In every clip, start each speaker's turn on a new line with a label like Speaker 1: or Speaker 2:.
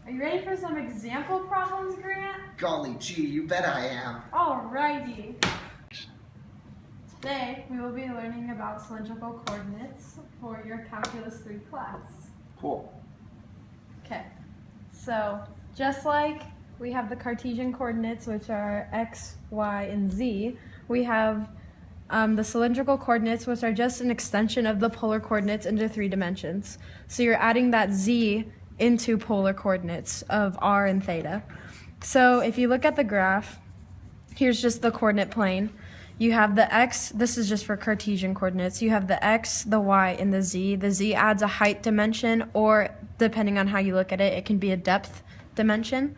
Speaker 1: Are you ready for some example problems, Grant?
Speaker 2: Golly gee, you bet I am.
Speaker 1: Alrighty. Today, we will be learning about cylindrical coordinates for your Calculus 3 class.
Speaker 2: Cool.
Speaker 1: Okay, so just like we have the Cartesian coordinates, which are x, y, and z, we have the cylindrical coordinates, which are just an extension of the polar coordinates into 3 dimensions. So you're adding that z into polar coordinates of r and theta. So if you look at the graph, here's just the coordinate plane. You have the x, this is just for Cartesian coordinates. You have the x, the y, and the z. The z adds a height dimension, or depending on how you look at it, it can be a depth dimension.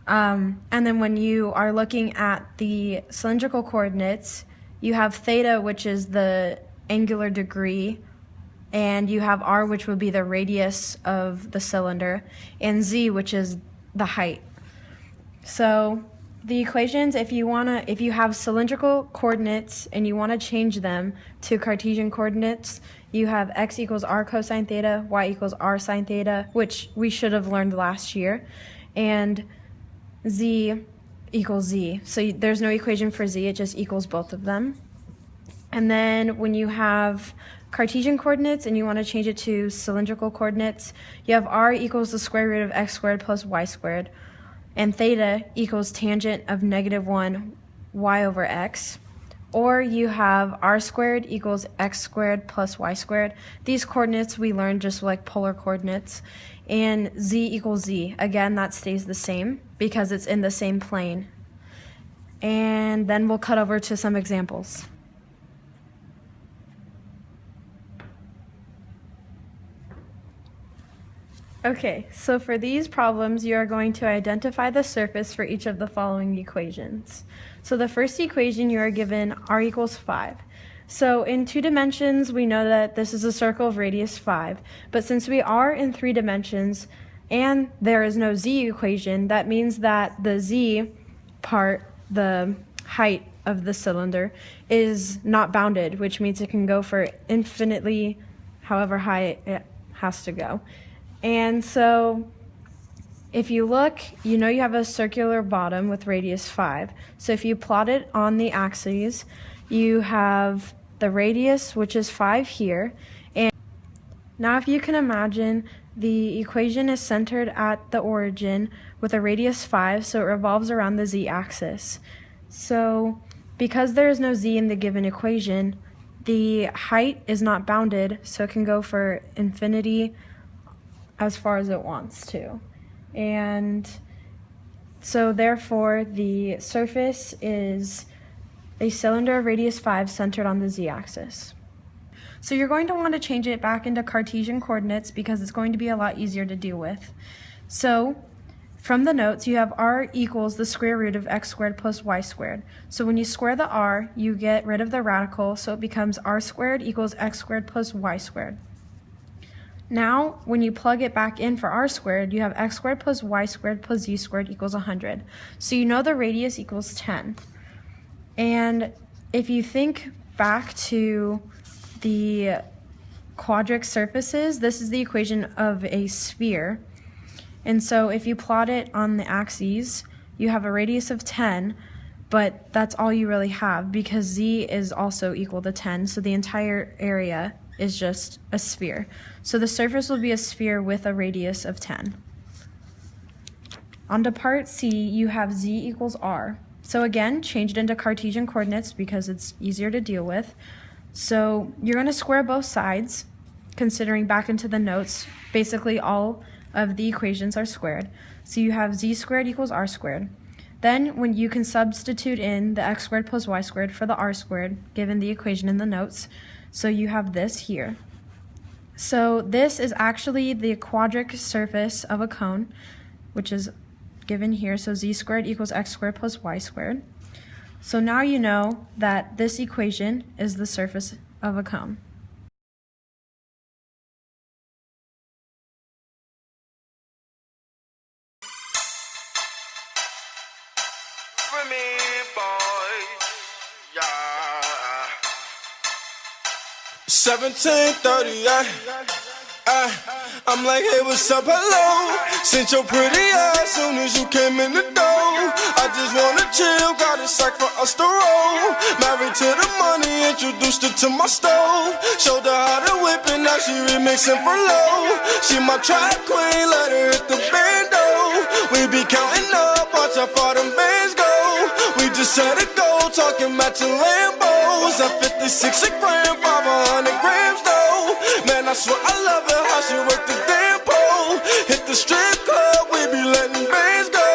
Speaker 1: And then when you are looking at the cylindrical coordinates, you have theta, which is the angular degree, and you have r, which would be the radius of the cylinder, and z, which is the height. So the equations, if you have cylindrical coordinates and you want to change them to Cartesian coordinates, you have x equals r cosine theta, y equals r sine theta, which we should have learned last year, and z equals z. So there's no equation for z, it just equals both of them. And then when you have Cartesian coordinates and you want to change it to cylindrical coordinates, you have r equals the square root of x squared plus y squared, and theta equals tangent of -1 y over x. Or you have r squared equals x squared plus y squared. These coordinates we learned just like polar coordinates. And z equals z. Again, that stays the same because it's in the same plane. And then we'll cut over to some examples. Okay, so for these problems, you are going to identify the surface for each of the following equations. So the first equation, you are given r equals 5. So in 2 dimensions, we know that this is a circle of radius 5. But since we are in 3 dimensions and there is no z equation, that means that the z part, the height of the cylinder, is not bounded, which means it can go for infinitely however high it has to go. And so if you look, you know you have a circular bottom with radius 5. So if you plot it on the axes, you have the radius, which is 5 here. And now if you can imagine, the equation is centered at the origin with a radius 5, so it revolves around the z-axis. So because there is no z in the given equation, the height is not bounded, so it can go for infinity as far as it wants to. And so therefore the surface is a cylinder of radius 5 centered on the z-axis. So you're going to want to change it back into Cartesian coordinates because it's going to be a lot easier to deal with. So from the notes, you have r equals the square root of x squared plus y squared. So when you square the r, you get rid of the radical, so it becomes r squared equals x squared plus y squared. Now, when you plug it back in for r squared, you have x squared plus y squared plus z squared equals 100. So you know the radius equals 10. And if you think back to the quadric surfaces, this is the equation of a sphere. And so if you plot it on the axes, you have a radius of 10, but that's all you really have because z is also equal to 10, so the entire area is just a sphere. So the surface will be a sphere with a radius of 10. On to part C, you have z equals r. So again, change it into Cartesian coordinates because it's easier to deal with. So you're going to square both sides, considering back into the notes, basically all of the equations are squared. So you have z squared equals r squared. Then when you can substitute in the x squared plus y squared for the r squared, given the equation in the notes, so you have this here. So this is actually the quadric surface of a cone, which is given here. So z squared equals x squared plus y squared. So now you know that this equation is the surface of a cone.
Speaker 3: Yeah. 1738. I'm like, hey, what's up, hello? Sent your pretty ass soon as you came in the door. I just wanna chill, got a sack for us to roll. Married to the money, introduced her to my stove. Showed her how to whip it, now she remixing for low. She my track queen, let her hit the bando. We be counting up, watch how far them bands go. We just set a goal, talking matching Lambos. At 56 a gram, 500 grams though. Man, I swear I love her, how she work the damn pole. Hit the strip club, we be letting bands go.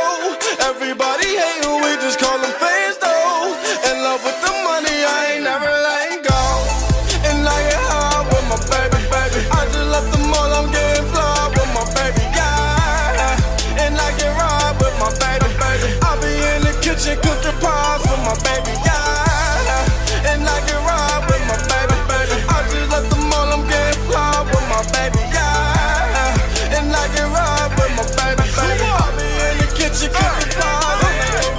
Speaker 3: Everybody hating, we just call them fans though. In love with the money, I ain't never letting go. And I get high with my baby, baby. I just left the mall, I'm getting fly with my baby, yeah. And I get ride with my baby, baby. I be in the kitchen cooking pies for my baby, yeah. And I get ride with my baby, baby. I just left the mall, I'm getting fly with my baby, yeah. And I get ride with my baby, baby. I be in the kitchen cooking pies.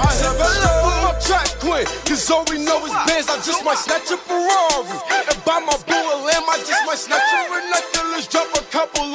Speaker 3: I said hello with my track queen, cause all we know is bands. I just might snatch a Ferrari and buy my boo a lamb. I just might snatch a Renoculus, drop a couple